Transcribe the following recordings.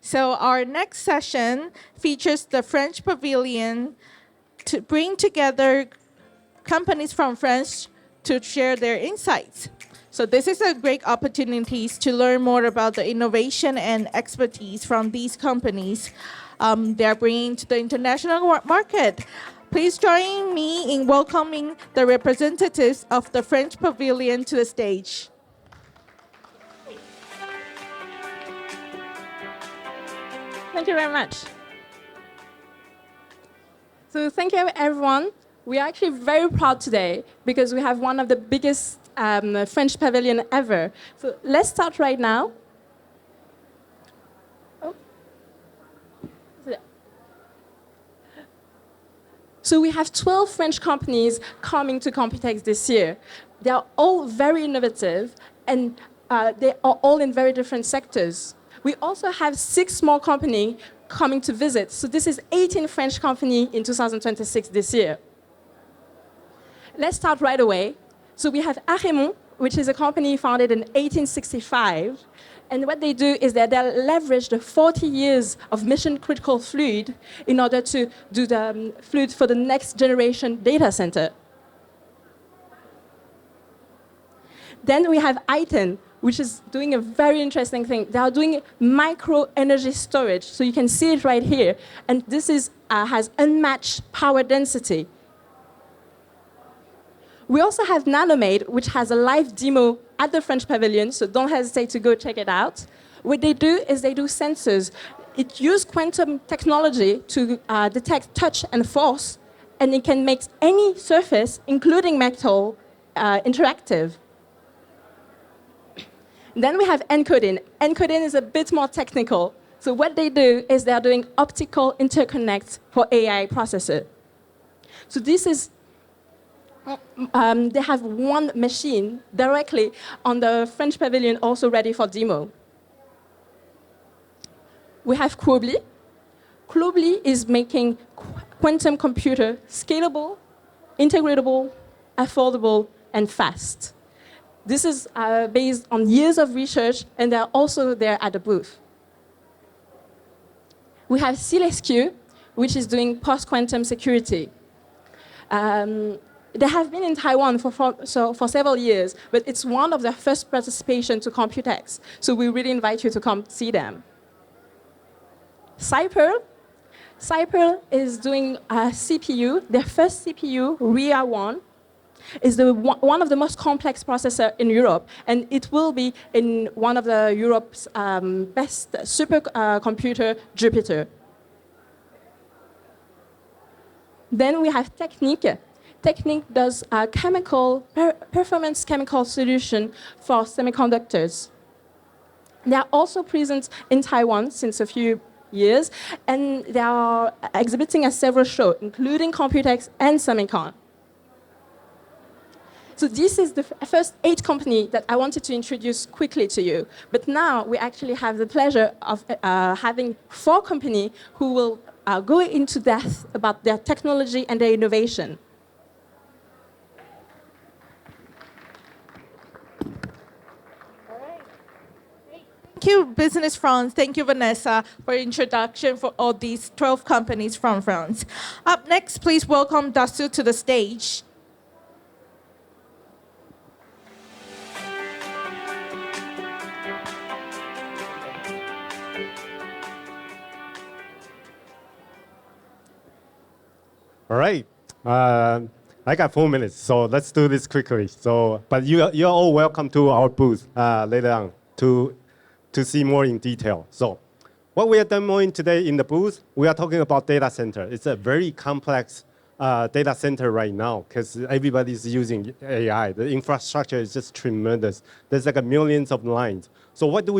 So our next session features the French Pavilion to bring together companies from France to share their insights. So this is a great opportunity to learn more about the innovation and expertise from these companies they're bringing to the international market. Please join me in welcoming the representatives of the French Pavilion to the stage. Thank you very much. So thank you, everyone. We are actually very proud today because we have one of the biggest French pavilion ever. So let's start right now. So we have 12 French companies coming to Computex this year. They are all very innovative, and they are all in very different sectors. We also have 6 more companies coming to visit. So this is 18 French companies in 2026 this year. Let's start right away. So we have Arémont, which is a company founded in 1865. And what they do is that they leverage the 40 years of mission-critical fluid in order to do the fluid for the next generation data center. Then we have ITEN, which is doing a very interesting thing. They are doing micro-energy storage. So you can see it right here. And this has unmatched power density. We also have Nanomade, which has a live demo at the French Pavilion, so don't hesitate to go check it out. What they do is they do sensors. It uses quantum technology to detect touch and force, and it can make any surface, including metal, interactive. Then we have Encoding. Encoding is a bit more technical. So what they do is they are doing optical interconnects for AI processor. So this is they have one machine directly on the French Pavilion, also ready for demo. We have Quobly. Quobly is making quantum computer scalable, integratable, affordable, and fast. This is based on years of research, and they're also there at the booth. We have Silescu, which is doing post-quantum security. They have been in Taiwan for several years, but it's one of their first participation to Computex. So we really invite you to come see them. Cypearl. Cypearl is doing a CPU. Their first CPU, RIA-1, is one of the most complex processors in Europe, and it will be in one of the Europe's best supercomputer, Jupyter. Then we have Technique. Technique does a performance chemical solution for semiconductors. They are also present in Taiwan since a few years, and they are exhibiting at several shows, including Computex and Semicon. So this is the first 8 companies that I wanted to introduce quickly to you. But now we actually have the pleasure of having 4 companies who will go into depth about their technology and their innovation. Thank you, Business France. Thank you, Vanessa, for introduction for all these 12 companies from France. Up next, please welcome Dassault to the stage. All right. I got 4 minutes, so let's do this quickly. But you're all welcome to our booth later on to see more in detail. So what we are demoing today in the booth, we are talking about data center. It's a very complex data center right now because everybody's using AI. The infrastructure is just tremendous. There's like millions of lines. So what do?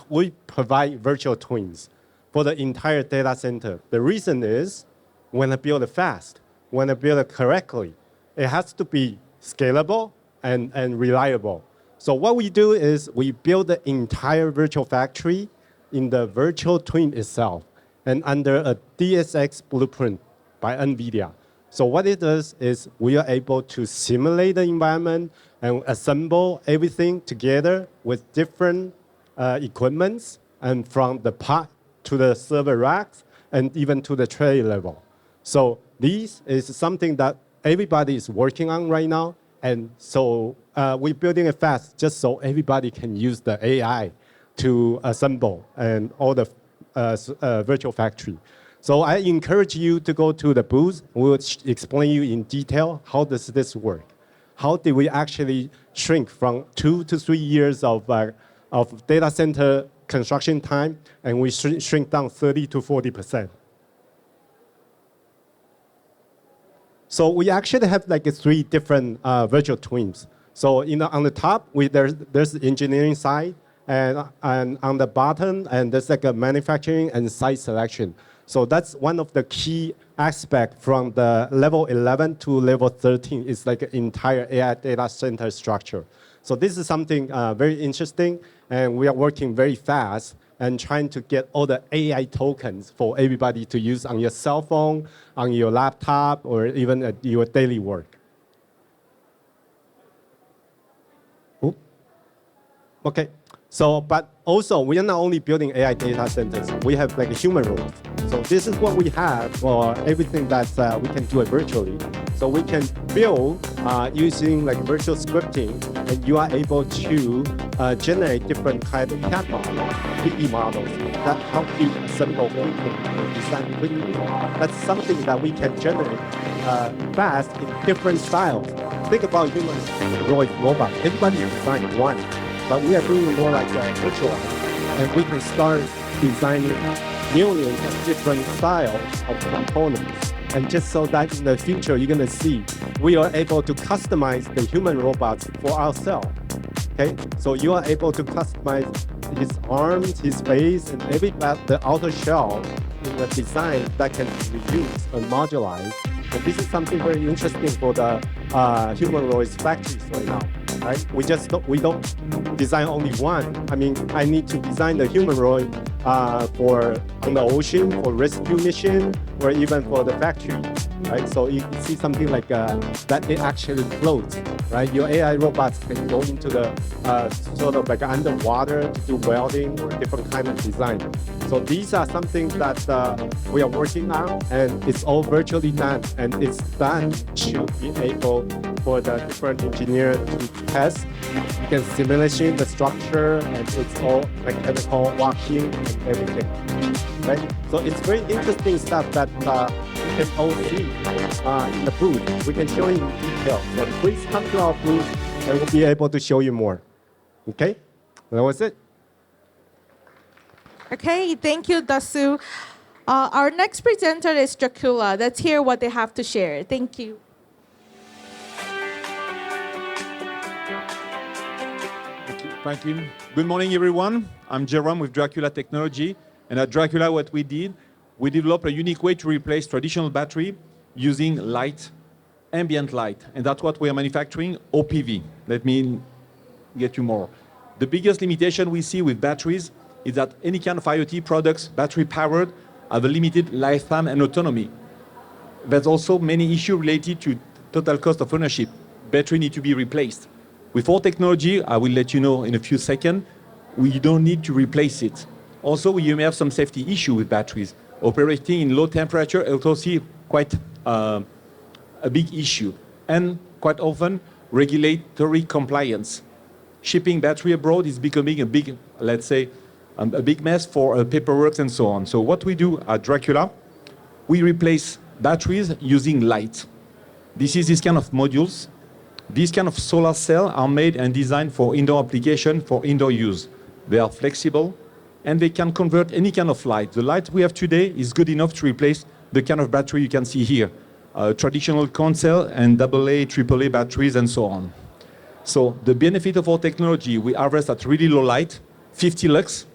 We provide virtual twins for the entire data center. The reason is when I build it fast, when I build it correctly, it has to be scalable and reliable. So what we do is we build the entire virtual factory in the virtual twin itself and under a DSX blueprint by NVIDIA. So what it does is we are able to simulate the environment and assemble everything together with different equipments and from the part to the server racks, and even to the tray level. So this is something that everybody is working on right now. And so we're building it fast just so everybody can use the AI to assemble and all the virtual factory. So I encourage you to go to the booth. We'll explain you in detail how does this work. How did we actually shrink from 2 to 3 years of data center construction time, and we shrink down 30 to 40%. So we actually have like 3 different virtual twins. So on the top, there's the engineering side, and on the bottom, and there's like a manufacturing and site selection. So that's one of the key aspects from the level 11 to level 13 is like an entire AI data center structure. So this is something very interesting, and we are working very fast and trying to get all the AI tokens for everybody to use on your cell phone, on your laptop, or even at your daily work. Oops. Okay. So, but also, we are not only building AI data centers, we have like a human roles. So this is what we have for everything that we can do it virtually. So we can build using like virtual scripting, and you are able to generate different kind of CAD models, 3D models that help you assemble quickly and design quickly. That's something that we can generate fast in different styles. Think about human robots. Everybody designs one. But we are doing more like virtual, and we can start designing millions of different styles of components. And just so that in the future, you're going to see, we are able to customize the human robots for ourselves. Okay, so you are able to customize his arms, his face, and the outer shell in the design that can be reused and modularized. And this is something very interesting for the humanoid factories right now. Right? We don't design only one. I mean, I need to design the humanoid for on the ocean, for rescue mission, or even for the factory. Right? So you see something like that it actually floats. Right? Your AI robots can go into the sort of like underwater to do welding or different kind of design. So these are something that we are working on, and it's all virtually done, and it's done to be able for the different engineers to test. You can simulation the structure, and it's all mechanical walking and everything. Right? So it's very interesting stuff that you can all see in the booth. We can show you in detail. So please come to our booth, and we'll be able to show you more. Okay? That was it. Okay, thank you, Dassault. Our next presenter is Dracula. Let's hear what they have to share. Thank you. Franklin. Good morning, everyone. I'm Jerome with Dracula Technology. And at Dracula, what we did, we developed a unique way to replace traditional battery using light, ambient light. And that's what we are manufacturing, OPV. Let me get you more. The biggest limitation we see with batteries is that any kind of IoT products, battery powered, have a limited lifetime and autonomy. There's also many issues related to total cost of ownership. Battery need to be replaced. With our technology, I will let you know in a few seconds, we don't need to replace it. Also, you may have some safety issue with batteries. Operating in low temperature is also quite a big issue. And quite often, regulatory compliance. Shipping battery abroad is becoming a big, let's say, a big mess for paperwork and so on. So what we do at Dracula, we replace batteries using light. This is this kind of modules. These kind of solar cells are made and designed for indoor application, for indoor use. They are flexible, and they can convert any kind of light. The light we have today is good enough to replace the kind of battery you can see here. Traditional cone cell and AA, AAA batteries, and so on. So the benefit of our technology, we harvest at really low light, 50 lux.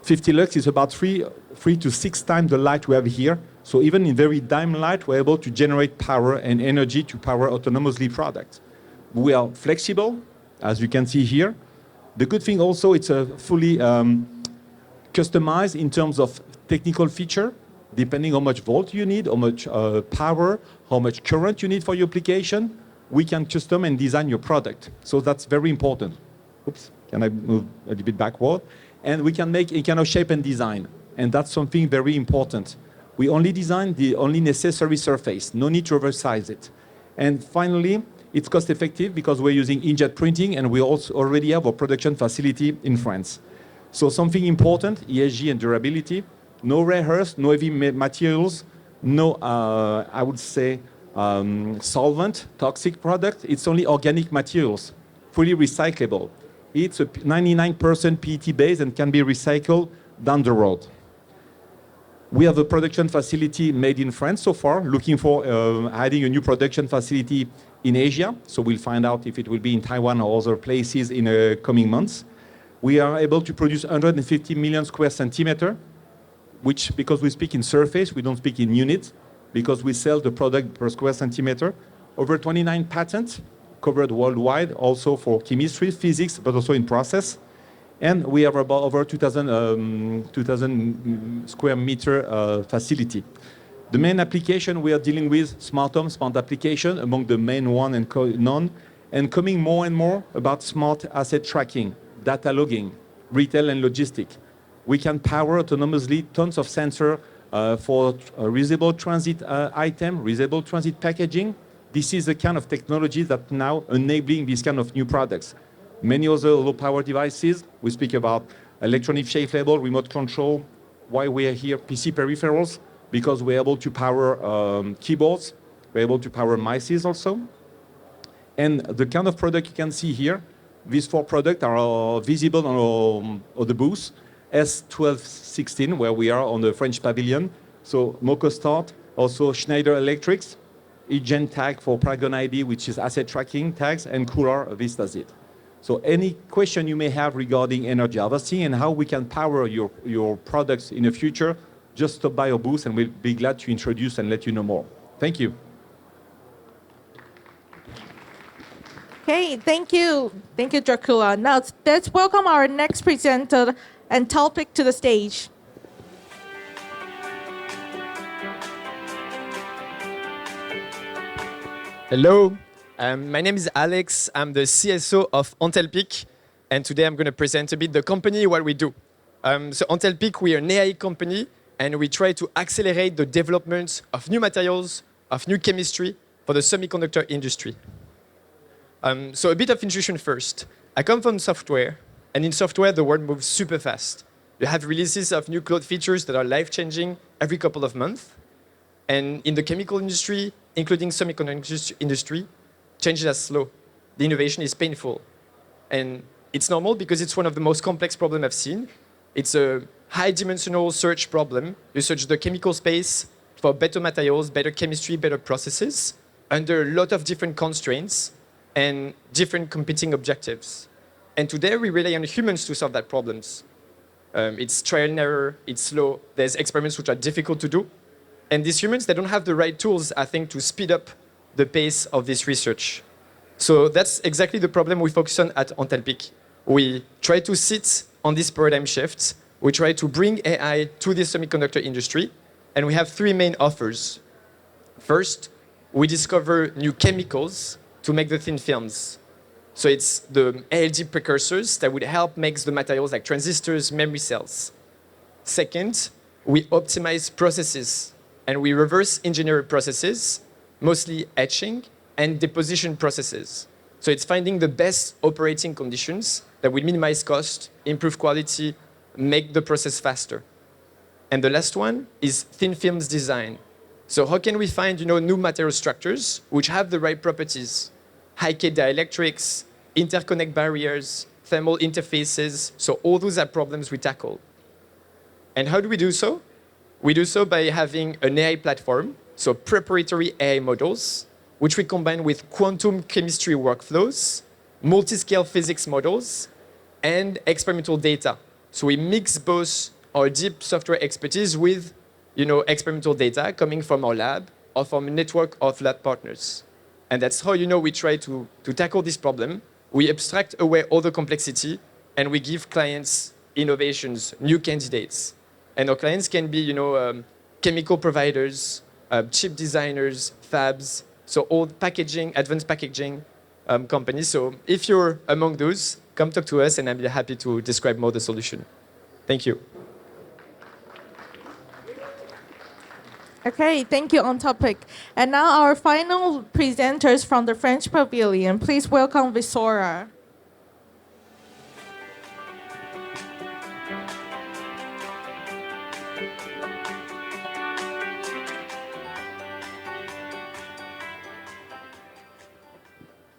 50 lux is about 3 to 6 times the light we have here. So even in very dim light, we're able to generate power and energy to power autonomously products. We are flexible, as you can see here. The good thing also, it's a fully customized in terms of technical feature, depending how much volt you need, how much power, how much current you need for your application. We can custom and design your product. So that's very important. Oops, can I move a little bit backward? And we can make a kind of shape and design. And that's something very important. We only design the only necessary surface, no need to oversize it. And finally, it's cost effective because we're using inkjet printing and we also already have a production facility in France. So something important, ESG and durability, no rare earths, no heavy materials, no, I would say, solvent, toxic product. It's only organic materials, fully recyclable. It's a 99% PET base and can be recycled down the road. We have a production facility made in France so far, looking for adding a new production facility in Asia. So we'll find out if it will be in Taiwan or other places in the coming months. We are able to produce 150 million square centimeter, which, because we speak in surface, we don't speak in units, because we sell the product per square centimeter. Over 29 patents covered worldwide, also for chemistry, physics, but also in process. And we have about over 2,000 square meter facility. The main application we are dealing with, smart home, smart application, among the main one and none, and coming more and more about smart asset tracking, data logging, retail and logistic. We can power autonomously tons of sensors for reusable transit item, reusable transit packaging. This is the kind of technology that now enabling these kind of new products. Many other low power devices, we speak about electronic shelf label, remote control. Why we are here, PC peripherals, because we're able to power keyboards, we're able to power mice also. And the kind of product you can see here, these 4 products are visible on the booth. S1216, where we are on the French pavilion. So MocoStart, also Schneider Electrics, eGen tag for Paragon ID, which is asset tracking tags, and Cooler, this does it. So any question you may have regarding energy harvesting and how we can power your products in the future, just stop by our booth and we'll be glad to introduce and let you know more. Thank you. Okay, thank you. Thank you, Dracula. Now let's welcome our next presenter, Entalpic, to the stage. Hello, my name is Alex. I'm the CSO of Entalpic, and today I'm going to present a bit the company, what we do. So Entalpic, we are an AI company, and we try to accelerate the development of new materials, of new chemistry for the semiconductor industry. So a bit of introduction first. I come from software, and in software, the world moves super fast. You have releases of new cloud features that are life-changing every couple of months. And in the chemical industry, including semiconductor industry, changes are slow. The innovation is painful. And it's normal because it's one of the most complex problems I've seen. It's a high-dimensional search problem. You search the chemical space for better materials, better chemistry, better processes, under a lot of different constraints and different competing objectives. And today, we rely on humans to solve that problems. It's trial and error, it's slow, there's experiments which are difficult to do. And these humans, they don't have the right tools, I think, to speed up the pace of this research. So that's exactly the problem we focus on at Entalpic. We try to sit on this paradigm shift. We try to bring AI to the semiconductor industry. And we have 3 main offers. First, we discover new chemicals to make the thin films. So it's the ALD precursors that would help make the materials like transistors, memory cells. Second, we optimize processes. And we reverse engineer processes, mostly etching and deposition processes. So it's finding the best operating conditions that will minimize cost, improve quality, make the process faster. And the last one is thin films design. So how can we find new material structures which have the right properties? High-K dielectrics, interconnect barriers, thermal interfaces. So all those are problems we tackle. And how do we do so? We do so by having an AI platform, so preparatory AI models, which we combine with quantum chemistry workflows, multi-scale physics models, and experimental data. So we mix both our deep software expertise with experimental data coming from our lab or from a network of lab partners. And that's how we try to tackle this problem. We abstract away all the complexity, and we give clients innovations, new candidates. And our clients can be, chemical providers, chip designers, fabs, so all packaging, advanced packaging companies. So if you're among those, come talk to us, and I'll be happy to describe more the solution. Thank you. Okay, thank you, Entalpic. And now our final presenters from the French Pavilion. Please welcome VSORA.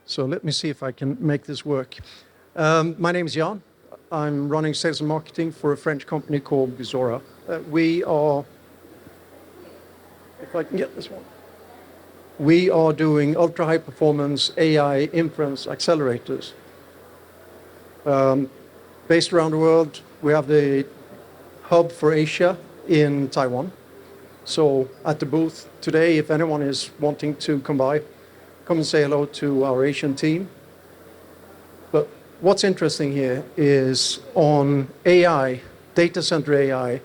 So let me see if I can make this work. My name is Jan. I'm running sales and marketing for a French company called VSORA. We are, if I can get this one, we are doing ultra-high performance AI inference accelerators. Based around the world, we have the hub for Asia in Taiwan. So at the booth today, if anyone is wanting to come by, come and say hello to our Asian team. But what's interesting here is on AI, data center AI,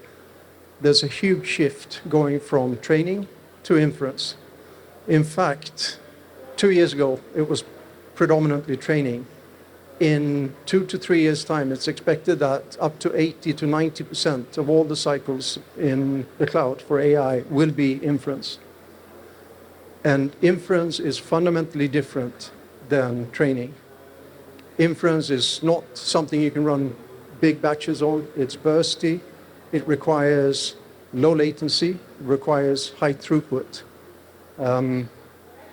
there's a huge shift going from training to inference. In fact, 2 years ago, it was predominantly training. In 2 to 3 years' time, it's expected that up to 80 to 90% of all the cycles in the cloud for AI will be inference. And inference is fundamentally different than training. Inference is not something you can run big batches on. It's bursty. It requires low latency. It requires high throughput. 9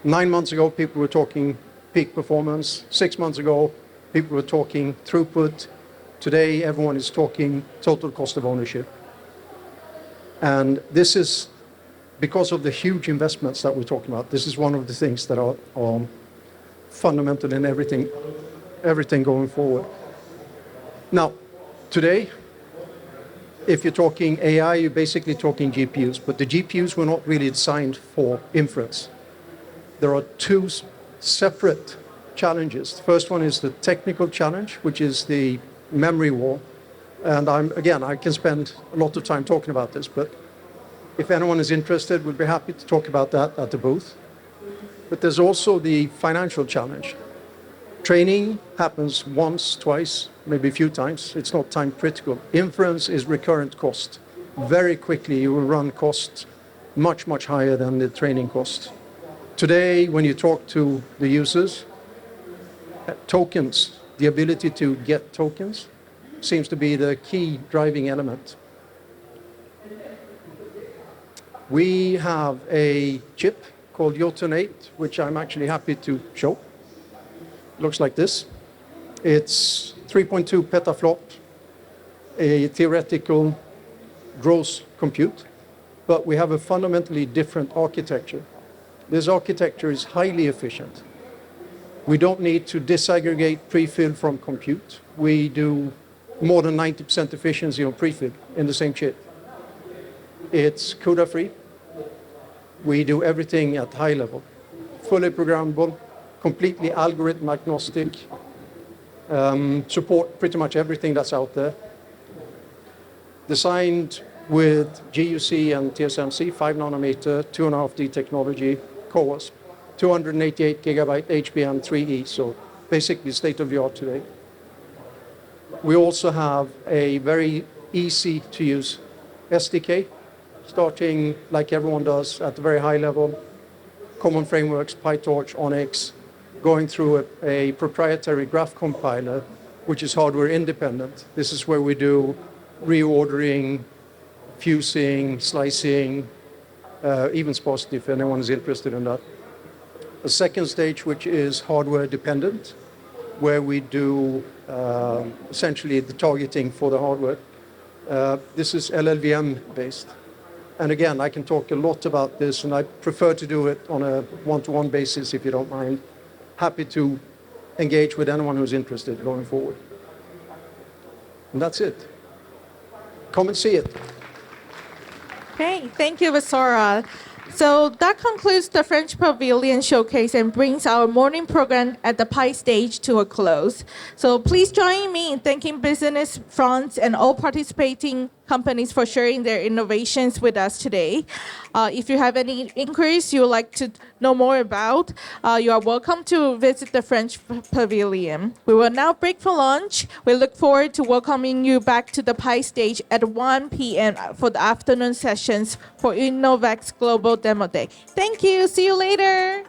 months ago, people were talking peak performance. 6 months ago, people were talking throughput. Today, everyone is talking total cost of ownership. And this is because of the huge investments that we're talking about. This is one of the things that are fundamental in everything going forward. Now, today, if you're talking AI, you're basically talking GPUs, but the GPUs were not really designed for inference. There are two separate challenges. The first one is the technical challenge, which is the memory war. And I can spend a lot of time talking about this, but if anyone is interested, we'll be happy to talk about that at the booth. But there's also the financial challenge. Training happens once, twice, maybe a few times. It's not time critical. Inference is recurrent cost. Very quickly, you will run costs much, much higher than the training cost. Today, when you talk to the users, tokens, the ability to get tokens, seems to be the key driving element. We have a chip called Jotun 8, which I'm actually happy to show. Looks like this. It's 3.2 petaflop, a theoretical gross compute, but we have a fundamentally different architecture. This architecture is highly efficient. We don't need to disaggregate prefill from compute. We do more than 90% efficiency on prefill in the same chip. It's CUDA-free. We do everything at high level. Fully programmable, completely algorithm agnostic, support pretty much everything that's out there. Designed with GUC and TSMC, 5 nanometer, 2.5D technology, CoWoS, 288 gigabyte HBM 3E, so basically state of the art today. We also have a very easy to use SDK, starting like everyone does at the very high level, common frameworks, PyTorch, Onyx, going through a proprietary graph compiler, which is hardware independent. This is where we do reordering, fusing, slicing, even sparsity if anyone is interested in that. A second stage, which is hardware dependent, where we do essentially the targeting for the hardware. This is LLVM based. And again, I can talk a lot about this, and I prefer to do it on a one-to-one basis, if you don't mind. Happy to engage with anyone who's interested going forward. And that's it. Come and see it. Okay, thank you, VSORA. So that concludes the French Pavilion Showcase and brings our morning program at the Pi Stage to a close. So please join me in thanking Business France and all participating companies for sharing their innovations with us today. If you have any inquiries you would like to know more about, you are welcome to visit the French Pavilion. We will now break for lunch. We look forward to welcoming you back to the Pi Stage at 1 p.m. for the afternoon sessions for InnoVEX Global Demo Day. Thank you. See you later.